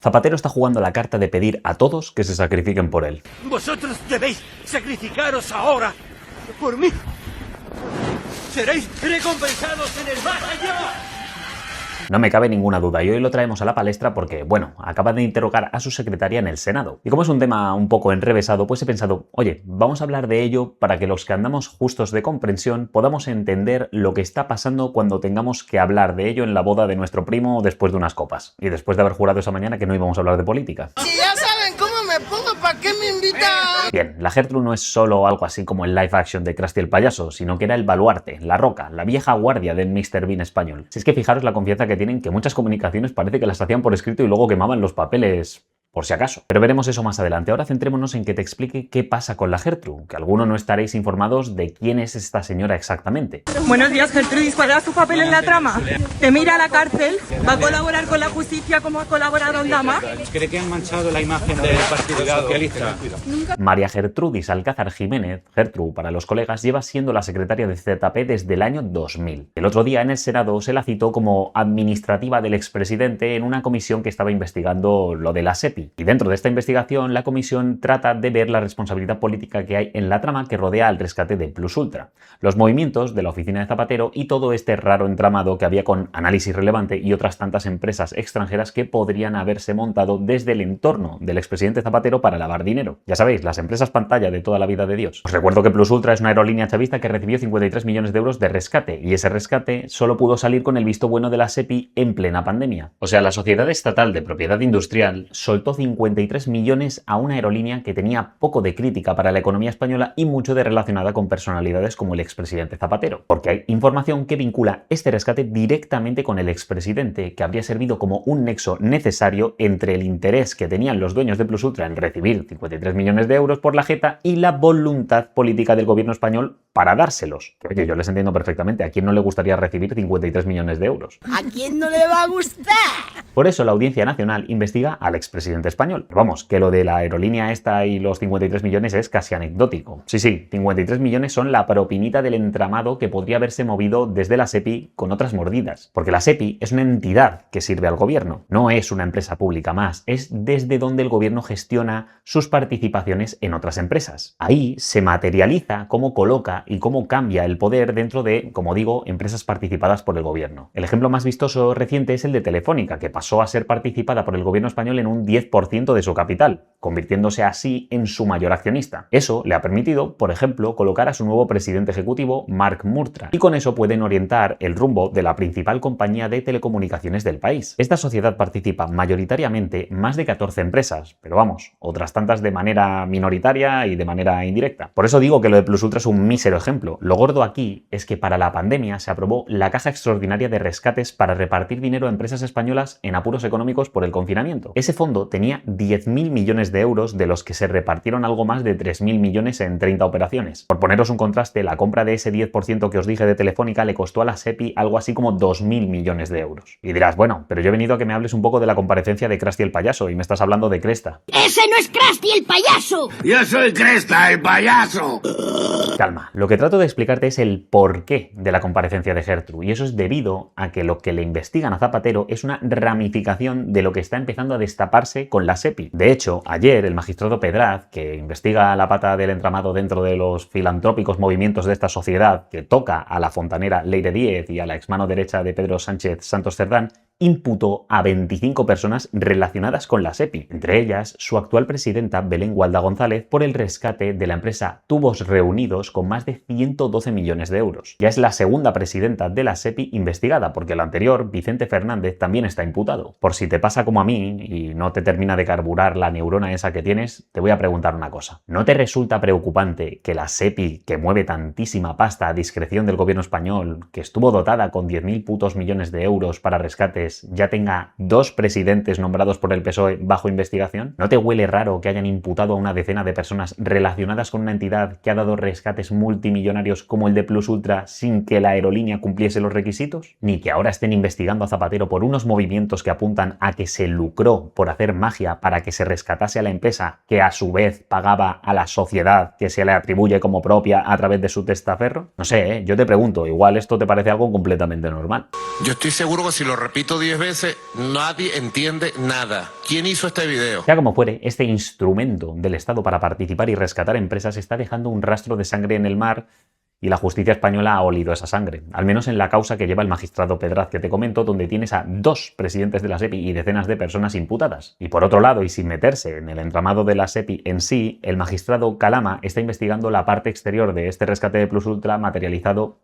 Zapatero está jugando la carta de pedir a todos que se sacrifiquen por él. Vosotros debéis sacrificaros ahora por mí. Seréis recompensados en el más allá. No me cabe ninguna duda, y hoy lo traemos a la palestra porque, bueno, acaba de interrogar a su secretaria en el Senado. Y como es un tema un poco enrevesado, pues he pensado, oye, vamos a hablar de ello para que los que andamos justos de comprensión podamos entender lo que está pasando cuando tengamos que hablar de ello en la boda de nuestro primo después de unas copas. Y después de haber jurado esa mañana que no íbamos a hablar de política. Si ya saben cómo me pongo, ¿para qué me invitan? Bien, la Gertrude no es solo algo así como el live action de Krusty el payaso, sino que era el baluarte, la roca, la vieja guardia del Mr. Bean español. Si es que fijaros la confianza que tienen, que muchas comunicaciones parece que las hacían por escrito y luego quemaban los papeles por si acaso. Pero veremos eso más adelante. Ahora centrémonos en que te explique qué pasa con la Gertrude, que algunos no estaréis informados de quién es esta señora exactamente. Buenos días, Gertrudis. ¿Cuál era su papel en la trama? ¿Te mira a la cárcel? ¿Va a colaborar con la justicia como ha colaborado en Dama? ¿Cree que han manchado la imagen del Partido Socialista? María Gertrudis Alcázar Jiménez, Gertrude para los colegas, lleva siendo la secretaria de ZP desde el año 2000. El otro día en el Senado se la citó como administrativa del expresidente en una comisión que estaba investigando lo de la SEPI. Y dentro de esta investigación, la comisión trata de ver la responsabilidad política que hay en la trama que rodea al rescate de Plus Ultra, los movimientos de la oficina de Zapatero y todo este raro entramado que había con Análisis Relevante y otras tantas empresas extranjeras que podrían haberse montado desde el entorno del expresidente Zapatero para lavar dinero. Ya sabéis, las empresas pantalla de toda la vida de Dios. Os recuerdo que Plus Ultra es una aerolínea chavista que recibió 53 millones de euros de rescate y ese rescate solo pudo salir con el visto bueno de la SEPI en plena pandemia. O sea, la sociedad estatal de propiedad industrial soltó 53 millones a una aerolínea que tenía poco de crítica para la economía española y mucho de relacionada con personalidades como el expresidente Zapatero, porque hay información que vincula este rescate directamente con el expresidente, que habría servido como un nexo necesario entre el interés que tenían los dueños de Plus Ultra en recibir 53 millones de euros por la jeta y la voluntad política del gobierno español para dárselos. Que, oye, yo les entiendo perfectamente, ¿a quién no le gustaría recibir 53 millones de euros? ¿A quién no le va a gustar? Por eso la Audiencia Nacional investiga al expresidente español. Pero vamos, que lo de la aerolínea esta y los 53 millones es casi anecdótico. Sí, 53 millones son la propinita del entramado que podría haberse movido desde la SEPI con otras mordidas. Porque la SEPI es una entidad que sirve al gobierno, no es una empresa pública más, es desde donde el gobierno gestiona sus participaciones en otras empresas. Ahí se materializa cómo coloca y cómo cambia el poder dentro de, como digo, empresas participadas por el gobierno. El ejemplo más vistoso reciente es el de Telefónica, que pasó a ser participada por el gobierno español en un 10% de su capital, convirtiéndose así en su mayor accionista. Eso le ha permitido, por ejemplo, colocar a su nuevo presidente ejecutivo, Marc Murtra, y con eso pueden orientar el rumbo de la principal compañía de telecomunicaciones del país. Esta sociedad participa mayoritariamente más de 14 empresas, pero vamos, otras tantas de manera minoritaria y de manera indirecta. Por eso digo que lo de Plus Ultra es un mísero ejemplo. Lo gordo aquí es que para la pandemia se aprobó la Caja Extraordinaria de Rescates para repartir dinero a empresas españolas en apuros económicos por el confinamiento. Ese fondo tenía 10.000 millones de euros, de los que se repartieron algo más de 3.000 millones en 30 operaciones. Por poneros un contraste, la compra de ese 10% que os dije de Telefónica le costó a la SEPI algo así como 2.000 millones de euros. Y dirás, bueno, pero yo he venido a que me hables un poco de la comparecencia de Krusty el payaso y me estás hablando de Cresta. ¡Ese no es Krusty el payaso! Yo soy Cresta, el payaso. Calma, lo que trato de explicarte es el porqué de la comparecencia de Gertrude, y eso es debido a que lo que le investigan a Zapatero es una ramificación de lo que está empezando a destaparse con la SEPI. De hecho, ayer el magistrado Pedraz, que investiga la pata del entramado dentro de los filantrópicos movimientos de esta sociedad, que toca a la fontanera Leire Díez y a la exmano derecha de Pedro Sánchez Santos Cerdán, imputó a 25 personas relacionadas con la SEPI, entre ellas su actual presidenta Belén Gualda González, por el rescate de la empresa Tubos Reunidos con más de 112 millones de euros. Ya es la segunda presidenta de la SEPI investigada, porque el anterior, Vicente Fernández, también está imputado. Por si te pasa como a mí y no te termina de carburar la neurona esa que tienes, te voy a preguntar una cosa. ¿No te resulta preocupante que la SEPI, que mueve tantísima pasta a discreción del gobierno español, que estuvo dotada con 10.000 putos millones de euros para rescates, ya tenga 2 presidentes nombrados por el PSOE bajo investigación? ¿No te huele raro que hayan imputado a una decena de personas relacionadas con una entidad que ha dado rescates multimillonarios como el de Plus Ultra sin que la aerolínea cumpliese los requisitos? Ni que ahora estén investigando a Zapatero por unos movimientos que apuntan a que se lucró por hacer magia para que se rescatase a la empresa, que a su vez pagaba a la sociedad que se le atribuye como propia a través de su testaferro. No sé, yo te pregunto, igual esto te parece algo completamente normal. Yo estoy seguro que si lo repito 10 veces, nadie entiende nada. ¿Quién hizo este video? Sea como fuere, este instrumento del Estado para participar y rescatar empresas está dejando un rastro de sangre en el mar y la justicia española ha olido esa sangre, al menos en la causa que lleva el magistrado Pedraz que te comento, donde tienes a 2 presidentes de la SEPI y decenas de personas imputadas. Y por otro lado, y sin meterse en el entramado de la SEPI en sí, el magistrado Calama está investigando la parte exterior de este rescate de Plus Ultra materializado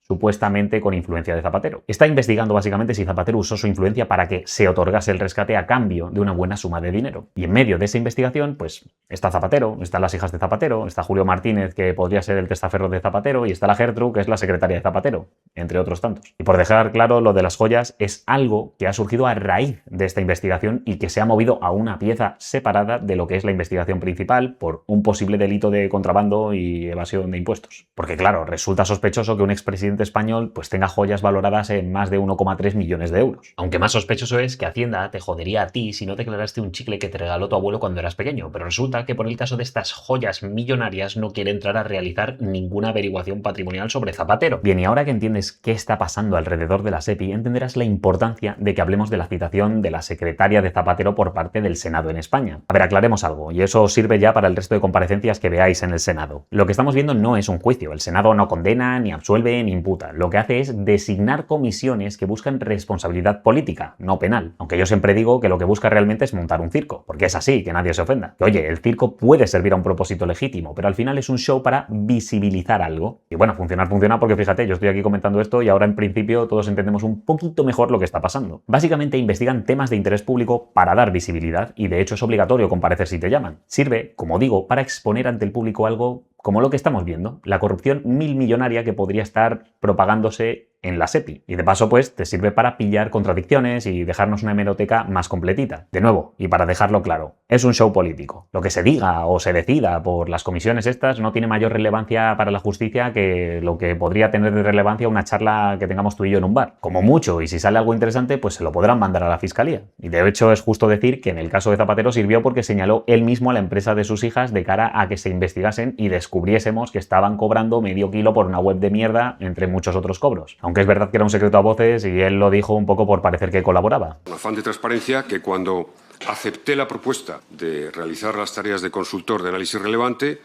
supuestamente con influencia de Zapatero. Está investigando básicamente si Zapatero usó su influencia para que se otorgase el rescate a cambio de una buena suma de dinero. Y en medio de esa investigación, pues está Zapatero, están las hijas de Zapatero, está Julio Martínez, que podría ser el testaferro de Zapatero, y está la Gertrude, que es la secretaria de Zapatero, entre otros tantos. Y por dejar claro, lo de las joyas es algo que ha surgido a raíz de esta investigación y que se ha movido a una pieza separada de lo que es la investigación principal por un posible delito de contrabando y evasión de impuestos. Porque claro, resulta sospechoso que un expresidente español pues tenga joyas valoradas en más de 1,3 millones de euros. Aunque más sospechoso es que Hacienda te jodería a ti si no declaraste un chicle que te regaló tu abuelo cuando eras pequeño, pero resulta que por el caso de estas joyas millonarias no quiere entrar a realizar ninguna averiguación patrimonial sobre Zapatero. Bien, y ahora que entiendes qué está pasando alrededor de la SEPI, entenderás la importancia de que hablemos de la citación de la secretaria de Zapatero por parte del Senado en España. A ver, aclaremos algo, y eso sirve ya para el resto de comparecencias que veáis en el Senado. Lo que estamos viendo no es un juicio, el Senado no condena, ni absuelve, ni imputa. Lo que hace es designar comisiones que buscan responsabilidad política, no penal. Aunque yo siempre digo que lo que busca realmente es montar un circo, porque es así, que nadie se ofenda. Que, oye, el circo puede servir a un propósito legítimo, pero al final es un show para visibilizar algo. Y bueno, funciona porque fíjate, yo estoy aquí comentando esto y ahora en principio todos entendemos un poquito mejor lo que está pasando. Básicamente investigan temas de interés público para dar visibilidad y de hecho es obligatorio comparecer si te llaman. Sirve, como digo, para exponer ante el público algo como lo que estamos viendo, la corrupción millonaria que podría estar propagándose en la SEPI. Y de paso, pues, te sirve para pillar contradicciones y dejarnos una hemeroteca más completita. De nuevo, y para dejarlo claro, es un show político. Lo que se diga o se decida por las comisiones estas no tiene mayor relevancia para la justicia que lo que podría tener de relevancia una charla que tengamos tú y yo en un bar. Como mucho, y si sale algo interesante, pues se lo podrán mandar a la fiscalía. Y de hecho es justo decir que en el caso de Zapatero sirvió porque señaló él mismo a la empresa de sus hijas de cara a que se investigasen y descubriésemos que estaban cobrando medio kilo por una web de mierda, entre muchos otros cobros. Aunque es verdad que era un secreto a voces y él lo dijo un poco por parecer que colaboraba. Un afán de transparencia que cuando acepté la propuesta de realizar las tareas de consultor de análisis relevante,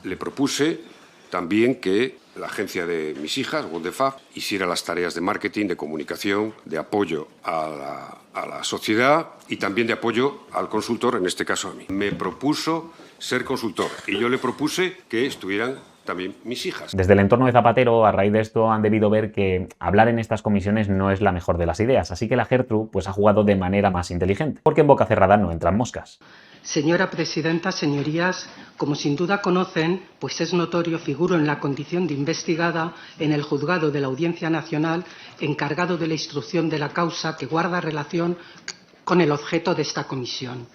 le propuse también que la agencia de mis hijas, WordFab, hiciera las tareas de marketing, de comunicación, de apoyo a la sociedad y también de apoyo al consultor, en este caso a mí. Me propuso ser consultor y yo le propuse que estuvieran también mis hijas. Desde el entorno de Zapatero, a raíz de esto, han debido ver que hablar en estas comisiones no es la mejor de las ideas, así que la Gertrude pues ha jugado de manera más inteligente, porque en boca cerrada no entran moscas. Señora presidenta, señorías, como sin duda conocen, pues es notorio, figuro en la condición de investigada en el juzgado de la Audiencia Nacional encargado de la instrucción de la causa que guarda relación con el objeto de esta comisión.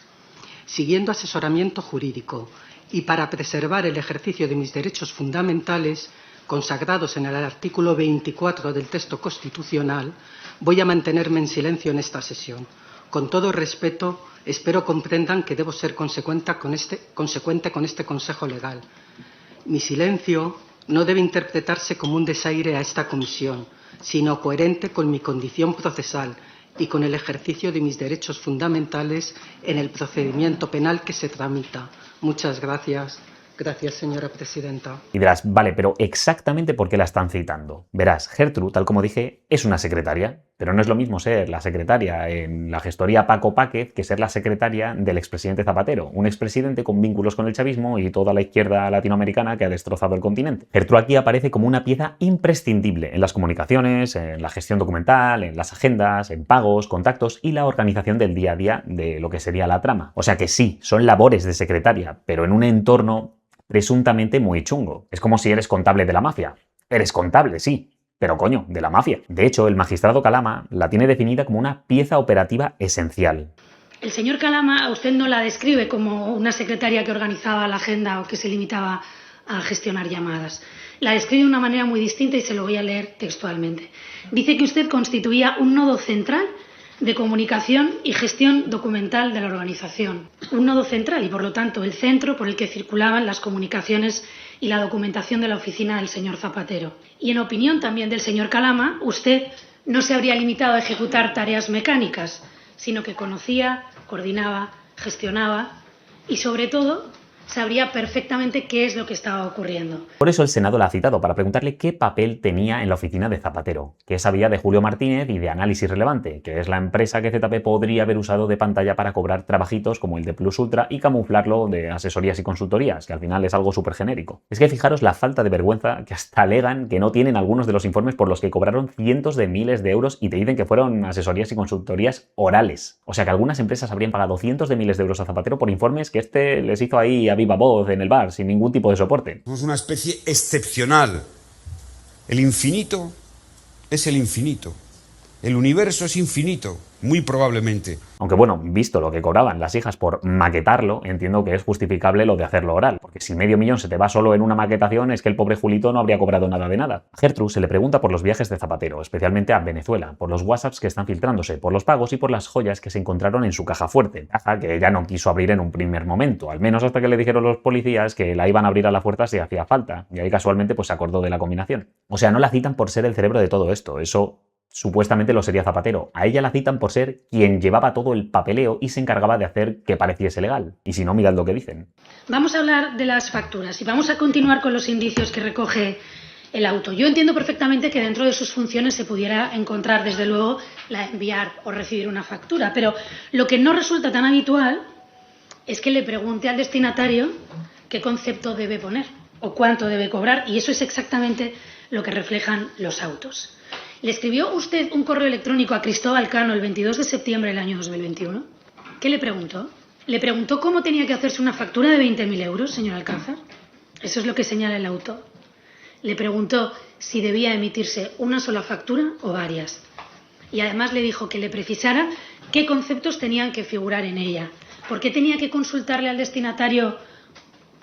Siguiendo asesoramiento jurídico y para preservar el ejercicio de mis derechos fundamentales consagrados en el artículo 24 del texto constitucional, voy a mantenerme en silencio en esta sesión. Con todo respeto, espero comprendan que debo ser consecuente con este consejo legal. Mi silencio no debe interpretarse como un desaire a esta comisión, sino coherente con mi condición procesal y con el ejercicio de mis derechos fundamentales en el procedimiento penal que se tramita. Muchas gracias. Gracias, señora presidenta. Y dirás, vale, pero exactamente por qué la están citando. Verás, Gertrude, tal como dije, es una secretaria, pero no es lo mismo ser la secretaria en la gestoría Paco Páquez que ser la secretaria del expresidente Zapatero, un expresidente con vínculos con el chavismo y toda la izquierda latinoamericana que ha destrozado el continente. Gertrude aquí aparece como una pieza imprescindible en las comunicaciones, en la gestión documental, en las agendas, en pagos, contactos y la organización del día a día de lo que sería la trama. O sea que sí, son labores de secretaria, pero en un entorno presuntamente muy chungo. Es como si eres contable de la mafia. Eres contable, sí, pero coño, de la mafia. De hecho, el magistrado Calama la tiene definida como una pieza operativa esencial. El señor Calama a usted no la describe como una secretaria que organizaba la agenda o que se limitaba a gestionar llamadas. La describe de una manera muy distinta y se lo voy a leer textualmente. Dice que usted constituía un nodo central de comunicación y gestión documental de la organización. Un nodo central y, por lo tanto, el centro por el que circulaban las comunicaciones y la documentación de la oficina del señor Zapatero. Y en opinión también del señor Calama, usted no se habría limitado a ejecutar tareas mecánicas, sino que conocía, coordinaba, gestionaba y, sobre todo, sabría perfectamente qué es lo que estaba ocurriendo. Por eso el Senado la ha citado, para preguntarle qué papel tenía en la oficina de Zapatero, qué sabía de Julio Martínez y de Análisis Relevante, que es la empresa que ZP podría haber usado de pantalla para cobrar trabajitos como el de Plus Ultra y camuflarlo de asesorías y consultorías, que al final es algo súper genérico. Es que fijaros la falta de vergüenza que hasta alegan que no tienen algunos de los informes por los que cobraron cientos de miles de euros y te dicen que fueron asesorías y consultorías orales. O sea que algunas empresas habrían pagado cientos de miles de euros a Zapatero por informes que este les hizo ahí a viva voz en el bar, sin ningún tipo de soporte. Somos una especie excepcional. El infinito es el infinito. El universo es infinito, muy probablemente. Aunque bueno, visto lo que cobraban las hijas por maquetarlo, entiendo que es justificable lo de hacerlo oral, porque si $500,000 se te va solo en una maquetación es que el pobre Julito no habría cobrado nada de nada. A Gertrude se le pregunta por los viajes de Zapatero, especialmente a Venezuela, por los WhatsApps que están filtrándose, por los pagos y por las joyas que se encontraron en su caja fuerte, caja que ella no quiso abrir en un primer momento, al menos hasta que le dijeron los policías que la iban a abrir a la fuerza si hacía falta, y ahí casualmente pues se acordó de la combinación. O sea, no la citan por ser el cerebro de todo esto, eso supuestamente lo sería Zapatero. A ella la citan por ser quien llevaba todo el papeleo y se encargaba de hacer que pareciese legal. Y si no, mirad lo que dicen. Vamos a hablar de las facturas y vamos a continuar con los indicios que recoge el auto. Yo entiendo perfectamente que dentro de sus funciones se pudiera encontrar, desde luego, la de enviar o recibir una factura, pero lo que no resulta tan habitual es que le pregunte al destinatario qué concepto debe poner o cuánto debe cobrar, y eso es exactamente lo que reflejan los autos. ¿Le escribió usted un correo electrónico a Cristóbal Cano el 22 de septiembre del año 2021? ¿Qué le preguntó? ¿Le preguntó cómo tenía que hacerse una factura de 20.000 euros, señor Alcázar? Eso es lo que señala el auto. Le preguntó si debía emitirse una sola factura o varias. Y además le dijo que le precisara qué conceptos tenían que figurar en ella. ¿Por qué tenía que consultarle al destinatario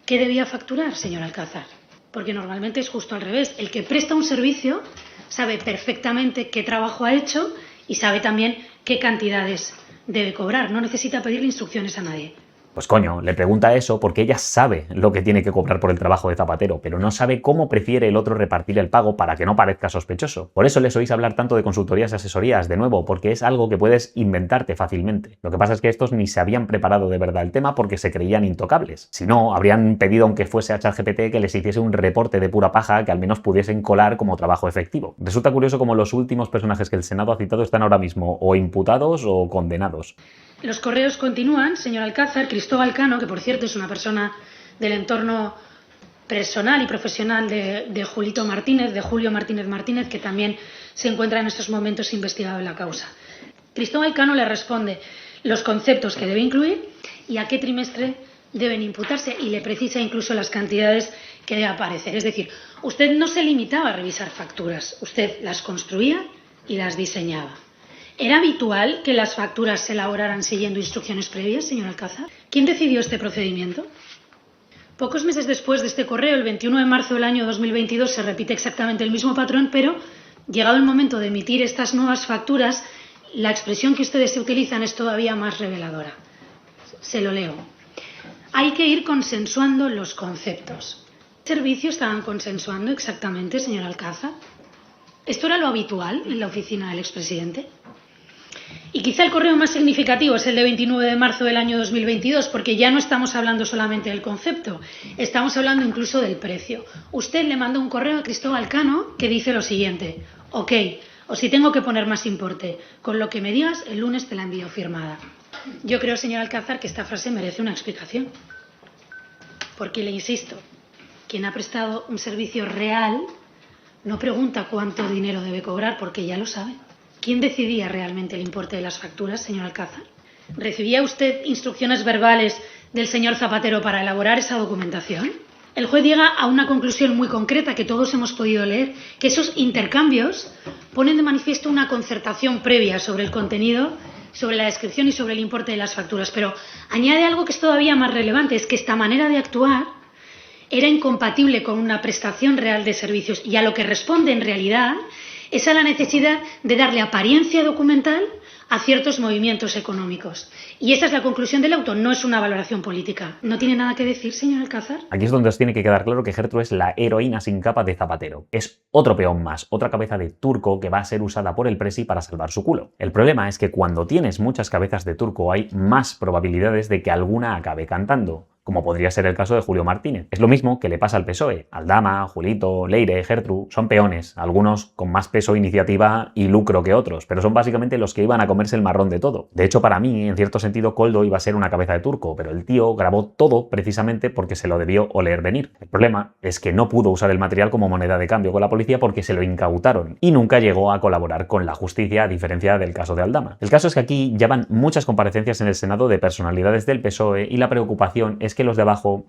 qué debía facturar, señor Alcázar? Porque normalmente es justo al revés. El que presta un servicio sabe perfectamente qué trabajo ha hecho y sabe también qué cantidades debe cobrar. No necesita pedirle instrucciones a nadie. Pues coño, le pregunta eso porque ella sabe lo que tiene que cobrar por el trabajo de Zapatero, pero no sabe cómo prefiere el otro repartir el pago para que no parezca sospechoso. Por eso les oís hablar tanto de consultorías y asesorías, de nuevo, porque es algo que puedes inventarte fácilmente. Lo que pasa es que estos ni se habían preparado de verdad el tema porque se creían intocables. Si no, habrían pedido, aunque fuese a ChatGPT, que les hiciese un reporte de pura paja que al menos pudiesen colar como trabajo efectivo. Resulta curioso cómo los últimos personajes que el Senado ha citado están ahora mismo o imputados o condenados. Los correos continúan, señor Alcázar. Cristóbal Cano, que por cierto es una persona del entorno personal y profesional de Julito Martínez, de Julio Martínez Martínez, que también se encuentra en estos momentos investigado en la causa. Cristóbal Cano le responde los conceptos que debe incluir y a qué trimestre deben imputarse, y le precisa incluso las cantidades que debe aparecer. Es decir, usted no se limitaba a revisar facturas, usted las construía y las diseñaba. ¿Era habitual que las facturas se elaboraran siguiendo instrucciones previas, señor Alcázar? ¿Quién decidió este procedimiento? Pocos meses después de este correo, el 21 de marzo del año 2022, se repite exactamente el mismo patrón, pero llegado el momento de emitir estas nuevas facturas, la expresión que ustedes utilizan es todavía más reveladora. Se lo leo. Hay que ir consensuando los conceptos. ¿Qué servicio estaban consensuando exactamente, señor Alcázar? ¿Esto era lo habitual en la oficina del expresidente? Y quizá el correo más significativo es el de 29 de marzo del año 2022, porque ya no estamos hablando solamente del concepto, estamos hablando incluso del precio. Usted le mandó un correo a Cristóbal Cano que dice lo siguiente: ok, o si tengo que poner más importe, con lo que me digas, el lunes te la envío firmada. Yo creo, señor Alcázar, que esta frase merece una explicación. Porque le insisto, quien ha prestado un servicio real no pregunta cuánto dinero debe cobrar, porque ya lo sabe. ¿Quién decidía realmente el importe de las facturas, señor Alcázar? ¿Recibía usted instrucciones verbales del señor Zapatero para elaborar esa documentación? El juez llega a una conclusión muy concreta que todos hemos podido leer, que esos intercambios ponen de manifiesto una concertación previa sobre el contenido, sobre la descripción y sobre el importe de las facturas. Pero añade algo que es todavía más relevante, es que esta manera de actuar era incompatible con una prestación real de servicios, y a lo que responde en realidad es a la necesidad de darle apariencia documental a ciertos movimientos económicos. Y esa es la conclusión del auto, no es una valoración política. ¿No tiene nada que decir, señor Alcázar? Aquí es donde os tiene que quedar claro que Gertrude es la heroína sin capa de Zapatero. Es otro peón más, otra cabeza de turco que va a ser usada por el presi para salvar su culo. El problema es que cuando tienes muchas cabezas de turco hay más probabilidades de que alguna acabe cantando, como podría ser el caso de Julio Martínez. Es lo mismo que le pasa al PSOE. Aldama, Julito, Leire, Gertrude son peones, algunos con más peso, iniciativa y lucro que otros, pero son básicamente los que iban a comerse el marrón de todo. De hecho, para mí, en cierto sentido, Koldo iba a ser una cabeza de turco, pero el tío grabó todo precisamente porque se lo debió oler venir. El problema es que no pudo usar el material como moneda de cambio con la policía porque se lo incautaron y nunca llegó a colaborar con la justicia, a diferencia del caso de Aldama. El caso es que aquí ya van muchas comparecencias en el Senado de personalidades del PSOE y la preocupación es que los de abajo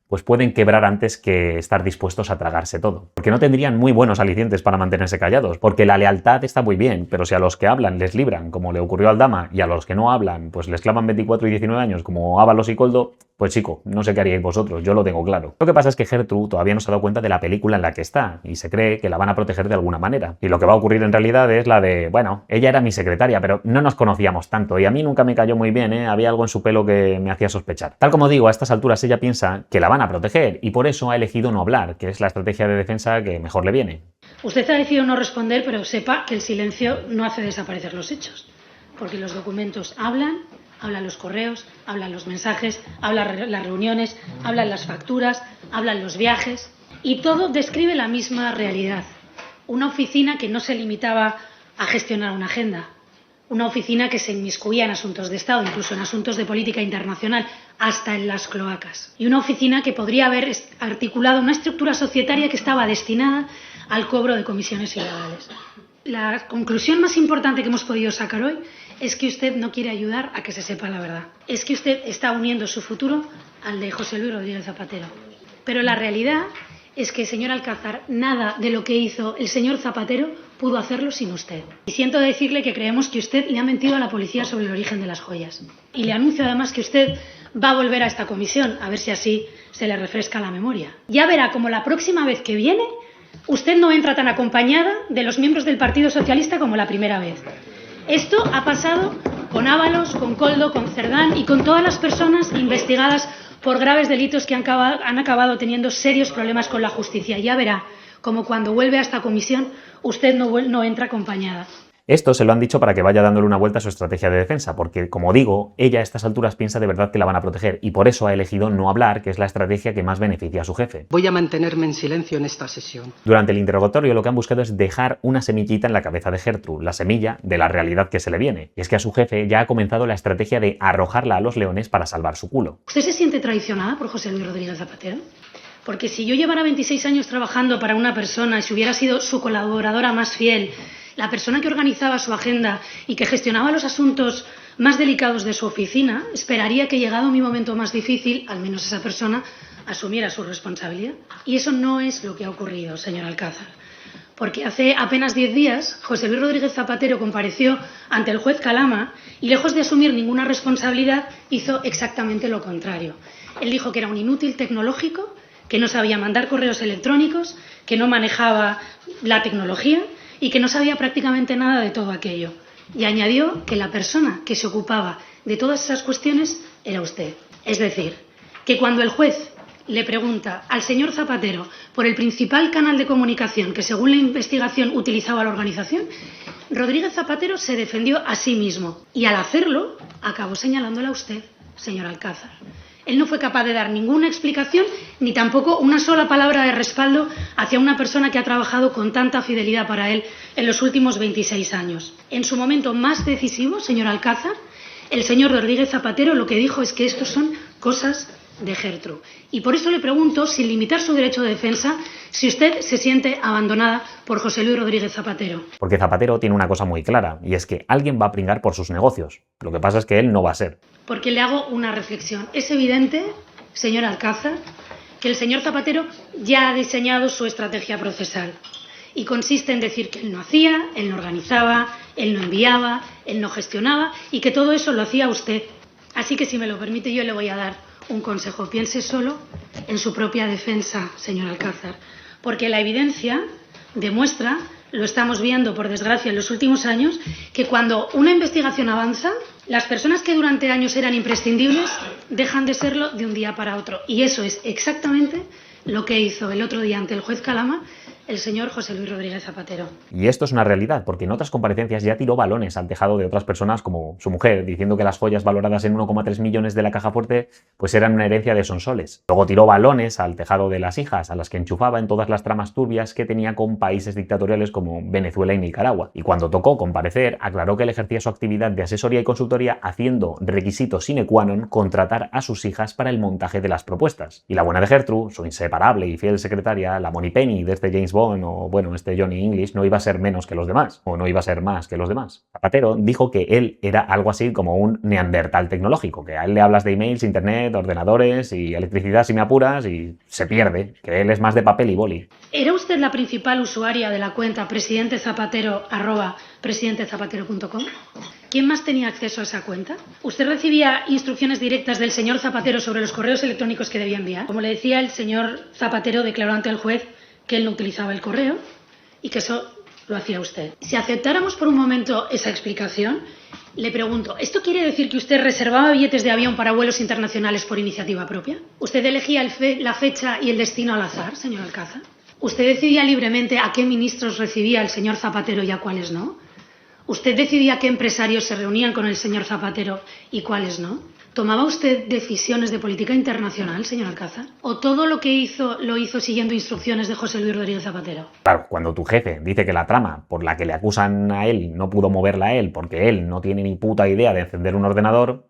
pues pueden quebrar antes que estar dispuestos a tragarse todo. Porque no tendrían muy buenos alicientes para mantenerse callados, porque la lealtad está muy bien, pero si a los que hablan les libran, como le ocurrió a Aldama, y a los que no hablan, pues les clavan 24 y 19 años, como Ábalos y Koldo, pues chico, no sé qué haríais vosotros, yo lo tengo claro. Lo que pasa es que Gertrude todavía no se ha dado cuenta de la película en la que está, y se cree que la van a proteger de alguna manera. Y lo que va a ocurrir en realidad es la de, bueno, ella era mi secretaria, pero no nos conocíamos tanto, y a mí nunca me cayó muy bien, había algo en su pelo que me hacía sospechar. Tal como digo, a estas alturas ella piensa que la van a proteger, y por eso ha elegido no hablar, que es la estrategia de defensa que mejor le viene. Usted ha decidido no responder, pero sepa que el silencio no hace desaparecer los hechos, porque los documentos hablan los correos, hablan los mensajes, hablan las reuniones, hablan las facturas, hablan los viajes, y todo describe la misma realidad. Una oficina que no se limitaba a gestionar una agenda, una oficina que se inmiscuía en asuntos de Estado, incluso en asuntos de política internacional, hasta en las cloacas. Y una oficina que podría haber articulado una estructura societaria que estaba destinada al cobro de comisiones ilegales. La conclusión más importante que hemos podido sacar hoy es que usted no quiere ayudar a que se sepa la verdad. Es que usted está uniendo su futuro al de José Luis Rodríguez Zapatero. Pero la realidad es que, señor Alcázar, nada de lo que hizo el señor Zapatero pudo hacerlo sin usted. Y siento decirle que creemos que usted le ha mentido a la policía sobre el origen de las joyas. Y le anuncio además que usted va a volver a esta comisión, a ver si así se le refresca la memoria. Ya verá como la próxima vez que viene, usted no entra tan acompañada de los miembros del Partido Socialista como la primera vez. Esto ha pasado con Ábalos, con Koldo, con Cerdán y con todas las personas investigadas por graves delitos que han acabado teniendo serios problemas con la justicia. Ya verá como cuando vuelve a esta comisión usted no entra acompañada. Esto se lo han dicho para que vaya dándole una vuelta a su estrategia de defensa, porque, como digo, ella a estas alturas piensa de verdad que la van a proteger y por eso ha elegido no hablar, que es la estrategia que más beneficia a su jefe. Voy a mantenerme en silencio en esta sesión. Durante el interrogatorio lo que han buscado es dejar una semillita en la cabeza de Gertrude, la semilla de la realidad que se le viene. Y es que a su jefe ya ha comenzado la estrategia de arrojarla a los leones para salvar su culo. ¿Usted se siente traicionada por José Luis Rodríguez Zapatero? Porque si yo llevara 26 años trabajando para una persona y si hubiera sido su colaboradora más fiel, la persona que organizaba su agenda y que gestionaba los asuntos más delicados de su oficina, esperaría que, llegado mi momento más difícil, al menos esa persona asumiera su responsabilidad. Y eso no es lo que ha ocurrido, señor Alcázar. Porque hace apenas 10 días, José Luis Rodríguez Zapatero compareció ante el juez Calama y, lejos de asumir ninguna responsabilidad, hizo exactamente lo contrario. Él dijo que era un inútil tecnológico, que no sabía mandar correos electrónicos, que no manejaba la tecnología y que no sabía prácticamente nada de todo aquello. Y añadió que la persona que se ocupaba de todas esas cuestiones era usted. Es decir, que cuando el juez le pregunta al señor Zapatero por el principal canal de comunicación que, según la investigación, utilizaba la organización, Rodríguez Zapatero se defendió a sí mismo. Y al hacerlo, acabó señalándola a usted, señor Alcázar. Él no fue capaz de dar ninguna explicación ni tampoco una sola palabra de respaldo hacia una persona que ha trabajado con tanta fidelidad para él en los últimos 26 años. En su momento más decisivo, señor Alcázar, el señor Rodríguez Zapatero lo que dijo es que estos son cosas de Gertrude. Y por eso le pregunto, sin limitar su derecho de defensa, si usted se siente abandonada por José Luis Rodríguez Zapatero. Porque Zapatero tiene una cosa muy clara, y es que alguien va a pringar por sus negocios. Lo que pasa es que él no va a ser. Porque le hago una reflexión. Es evidente, señor Alcázar, que el señor Zapatero ya ha diseñado su estrategia procesal. Y consiste en decir que él no hacía, él no organizaba, él no enviaba, él no gestionaba y que todo eso lo hacía usted. Así que, si me lo permite, yo le voy a dar un consejo. Piense solo en su propia defensa, señor Alcázar, porque la evidencia demuestra lo estamos viendo, por desgracia, en los últimos años, que cuando una investigación avanza, las personas que durante años eran imprescindibles dejan de serlo de un día para otro. Y eso es exactamente lo que hizo el otro día ante el juez Calama el señor José Luis Rodríguez Zapatero. Y esto es una realidad, porque en otras comparecencias ya tiró balones al tejado de otras personas como su mujer, diciendo que las joyas valoradas en 1,3 millones de la Caja Fuerte pues eran una herencia de Sonsoles. Luego tiró balones al tejado de las hijas, a las que enchufaba en todas las tramas turbias que tenía con países dictatoriales como Venezuela y Nicaragua. Y cuando tocó comparecer, aclaró que él ejercía su actividad de asesoría y consultoría haciendo requisito sine qua non contratar a sus hijas para el montaje de las propuestas. Y la buena de Gertrude, su inseparable y fiel secretaria, la Moneypenny de este James Bond o, bueno, este Johnny English, no iba a ser menos que los demás, o no iba a ser más que los demás. Zapatero dijo que él era algo así como un neandertal tecnológico, que a él le hablas de emails, internet, ordenadores y electricidad si me apuras y se pierde, que él es más de papel y boli. ¿Era usted la principal usuaria de la cuenta presidentezapatero@presidentezapatero.com? ¿Quién más tenía acceso a esa cuenta? ¿Usted recibía instrucciones directas del señor Zapatero sobre los correos electrónicos que debía enviar? Como le decía, el señor Zapatero declaró ante el juez que él no utilizaba el correo y que eso lo hacía usted. Si aceptáramos por un momento esa explicación, le pregunto, ¿esto quiere decir que usted reservaba billetes de avión para vuelos internacionales por iniciativa propia? ¿Usted elegía la fecha y el destino al azar, señor Alcázar? ¿Usted decidía libremente a qué ministros recibía el señor Zapatero y a cuáles no? ¿Usted decidía qué empresarios se reunían con el señor Zapatero y cuáles no? ¿Tomaba usted decisiones de política internacional, señor Alcázar? ¿O todo lo que hizo lo hizo siguiendo instrucciones de José Luis Rodríguez Zapatero? Claro, cuando tu jefe dice que la trama por la que le acusan a él no pudo moverla a él porque él no tiene ni puta idea de encender un ordenador,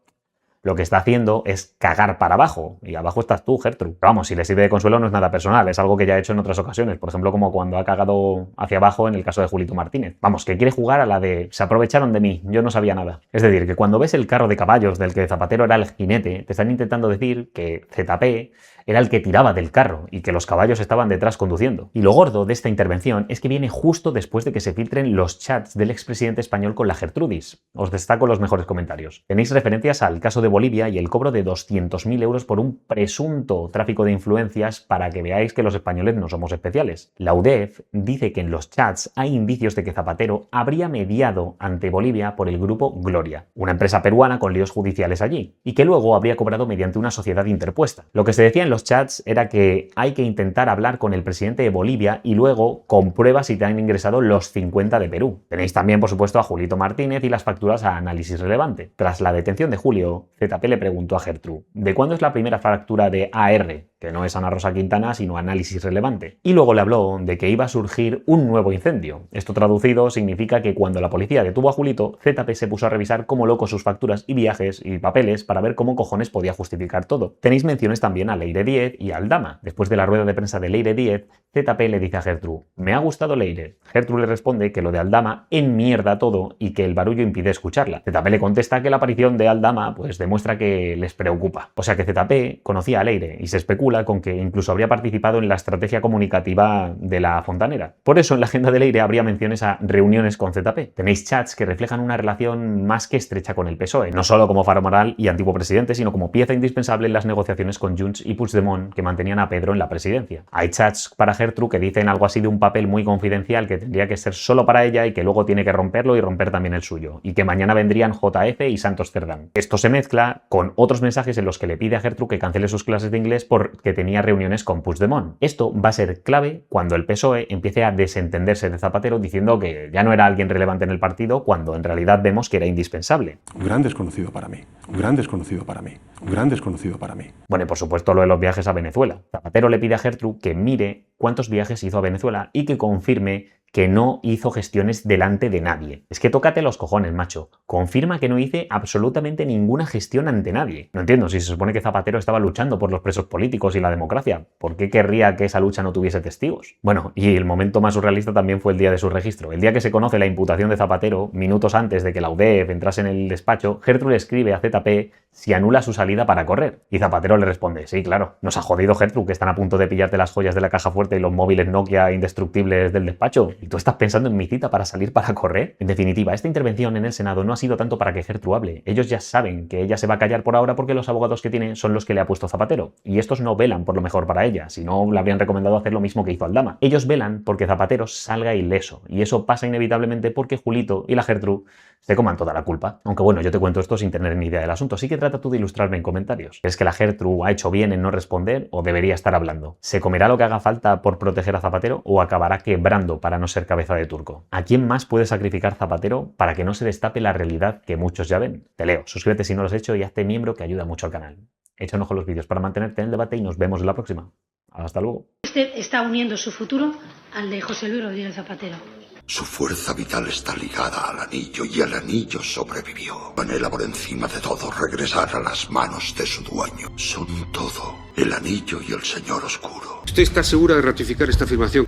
lo que está haciendo es cagar para abajo. Y abajo estás tú, Gertrude. Pero vamos, si le sirve de consuelo no es nada personal, es algo que ya he hecho en otras ocasiones. Por ejemplo, como cuando ha cagado hacia abajo en el caso de Julito Martínez. Vamos, que quiere jugar a la de se aprovecharon de mí, yo no sabía nada. Es decir, que cuando ves el carro de caballos del que Zapatero era el jinete, te están intentando decir que ZP era el que tiraba del carro y que los caballos estaban detrás conduciendo. Y lo gordo de esta intervención es que viene justo después de que se filtren los chats del expresidente español con la Gertrudis. Os destaco los mejores comentarios. Tenéis referencias al caso de Bolivia y el cobro de 200.000 euros por un presunto tráfico de influencias para que veáis que los españoles no somos especiales. La UDEF dice que en los chats hay indicios de que Zapatero habría mediado ante Bolivia por el grupo Gloria, una empresa peruana con líos judiciales allí, y que luego habría cobrado mediante una sociedad interpuesta. Lo que se decía en los chats era que hay que intentar hablar con el presidente de Bolivia y luego comprueba si te han ingresado los 50 de Perú. Tenéis también, por supuesto, a Julito Martínez y las facturas a Análisis Relevante. Tras la detención de Julio, ZP le preguntó a Gertrude, ¿de cuándo es la primera factura de AR? Que no es Ana Rosa Quintana, sino Análisis Relevante. Y luego le habló de que iba a surgir un nuevo incendio. Esto traducido significa que cuando la policía detuvo a Julito, ZP se puso a revisar como loco sus facturas y viajes y papeles para ver cómo cojones podía justificar todo. Tenéis menciones también a Leire Díez y a Aldama. Después de la rueda de prensa de Leire Díez, ZP le dice a Gertrude, me ha gustado Leire. Gertrude le responde que lo de Aldama enmierda todo y que el barullo impide escucharla. ZP le contesta que la aparición de Aldama pues demuestra que les preocupa. O sea que ZP conocía a Leire y se especula con que incluso habría participado en la estrategia comunicativa de la Fontanera. Por eso en la agenda de Leire habría menciones a reuniones con ZP. Tenéis chats que reflejan una relación más que estrecha con el PSOE, no solo como faro moral y antiguo presidente, sino como pieza indispensable en las negociaciones con Junts y Puigdemont que mantenían a Pedro en la presidencia. Hay chats para Gertrude que dicen algo así de un papel muy confidencial que tendría que ser solo para ella y que luego tiene que romperlo y romper también el suyo, y que mañana vendrían JF y Santos Cerdán. Esto se mezcla con otros mensajes en los que le pide a Gertrude que cancele sus clases de inglés porque tenía reuniones con Puigdemont. Esto va a ser clave cuando el PSOE empiece a desentenderse de Zapatero diciendo que ya no era alguien relevante en el partido cuando en realidad vemos que era indispensable. Un gran desconocido para mí, un gran desconocido para mí, un gran desconocido para mí. Bueno, y por supuesto lo de los viajes a Venezuela. Zapatero le pide a Gertrude que mire cuántos viajes hizo a Venezuela y que confirme que no hizo gestiones delante de nadie. Es que tócate los cojones, macho. Confirma que no hice absolutamente ninguna gestión ante nadie. No entiendo, si se supone que Zapatero estaba luchando por los presos políticos y la democracia, ¿por qué querría que esa lucha no tuviese testigos? Bueno, y el momento más surrealista también fue el día de su registro. El día que se conoce la imputación de Zapatero, minutos antes de que la UDEF entrase en el despacho, Gertrude escribe a ZP si anula su salida para correr. Y Zapatero le responde, sí, claro, nos ha jodido Gertrude, que están a punto de pillarte las joyas de la Caja Fuerte fuerte y los móviles Nokia indestructibles del despacho. ¿Y tú estás pensando en mi cita para salir para correr? En definitiva, esta intervención en el Senado no ha sido tanto para que Gertrude hable. Ellos ya saben que ella se va a callar por ahora porque los abogados que tiene son los que le ha puesto Zapatero. Y estos no velan por lo mejor para ella, si no le habrían recomendado hacer lo mismo que hizo Aldama. Ellos velan porque Zapatero salga ileso. Y eso pasa inevitablemente porque Julito y la Gertrude se coman toda la culpa. Aunque bueno, yo te cuento esto sin tener ni idea del asunto, así que trata tú de ilustrarme en comentarios. ¿Crees que la Gertrude ha hecho bien en no responder o debería estar hablando? ¿Se comerá lo que haga falta por proteger a Zapatero o acabará quebrando para no ser cabeza de turco? ¿A quién más puede sacrificar Zapatero para que no se destape la realidad que muchos ya ven? Te leo, suscríbete si no lo has hecho y hazte miembro, que ayuda mucho al canal. Echa un ojo a los vídeos para mantenerte en el debate y nos vemos en la próxima. Hasta luego. Este está uniendo su futuro al de José Luis Rodríguez Zapatero. Su fuerza vital está ligada al anillo y el anillo sobrevivió. Anhela por encima de todo regresar a las manos de su dueño. Son todo, el anillo y el señor oscuro. ¿Usted está segura de ratificar esta afirmación?